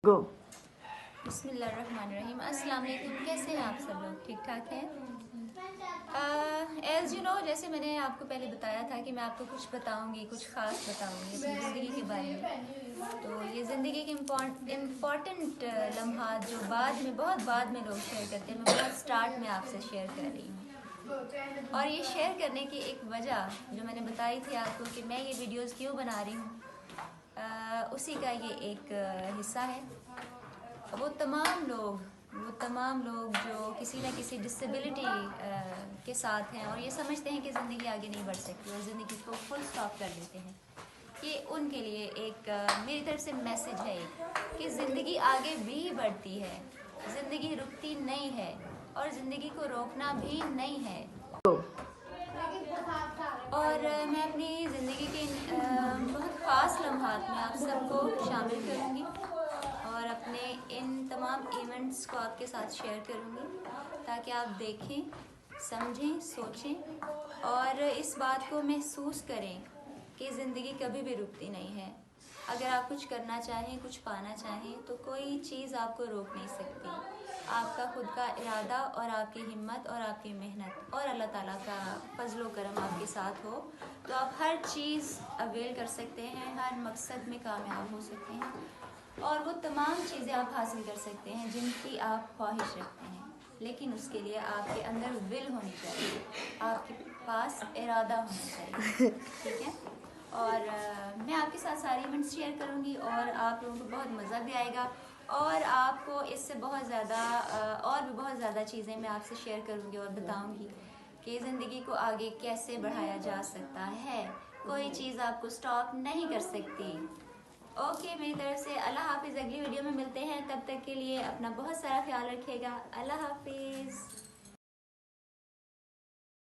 गो। बिस्मिल्लाहिर्रहमानिर्रहीम। अस्सलाम वालेकुम। कैसे हैं आप सब लोग? ठीक ठाक हैं? एज़ यू नो, जैसे मैंने आपको पहले बताया था कि मैं आपको कुछ बताऊंगी, कुछ ख़ास बताऊंगी अपनी ज़िंदगी के बारे में। तो ये ज़िंदगी के इम्पॉर्टेंट लम्हात जो बहुत बाद में लोग शेयर करते हैं, मैं बहुत स्टार्ट में आपसे शेयर कर रही हूँ। और ये शेयर करने की एक वजह जो मैंने बताई थी आपको कि मैं ये वीडियोज़ क्यों बना रही हूँ, उसी का ये एक हिस्सा है। वो तमाम लोग जो किसी न किसी डिसेबिलिटी के साथ हैं और ये समझते हैं कि ज़िंदगी आगे नहीं बढ़ सकती और ज़िंदगी को फुल स्टॉप कर देते हैं, ये उनके लिए एक मेरी तरफ से मैसेज है कि ज़िंदगी आगे भी बढ़ती है, ज़िंदगी रुकती नहीं है और ज़िंदगी को रोकना भी नहीं है। और मैं अपनी ज़िंदगी के बहुत ख़ास लम्हात में आप सबको शामिल करूँगी और अपने इन तमाम इवेंट्स को आपके साथ शेयर करूँगी ताकि आप देखें, समझें, सोचें और इस बात को महसूस करें कि ज़िंदगी कभी भी रुकती नहीं है। अगर आप कुछ करना चाहें, कुछ पाना चाहें तो कोई चीज़ आपको रोक नहीं सकती। आपका खुद का इरादा और आपकी हिम्मत और आपकी मेहनत और अल्लाह ताला का फजलो करम आपके साथ हो तो आप हर चीज़ अवेल कर सकते हैं, हर मकसद में कामयाब हो सकते हैं और वो तमाम चीज़ें आप हासिल कर सकते हैं जिनकी आप ख्वाहिश रखते हैं। लेकिन उसके लिए आपके अंदर विल होनी चाहिए, आपके पास इरादा होना चाहिए, ठीक है? और मैं आपके साथ सारी इवेंट्स शेयर करूँगी और आप लोगों को बहुत मज़ा भी आएगा और आपको इससे बहुत ज़्यादा और भी बहुत ज़्यादा चीज़ें मैं आपसे शेयर करूँगी और बताऊँगी कि ज़िंदगी को आगे कैसे बढ़ाया जा सकता है। कोई चीज़ आपको स्टॉप नहीं कर सकती। ओके, मेरी तरफ से अल्लाह हाफिज़। अगली वीडियो में मिलते हैं, तब तक के लिए अपना बहुत सारा ख्याल रखिएगा। अल्लाह हाफिज़।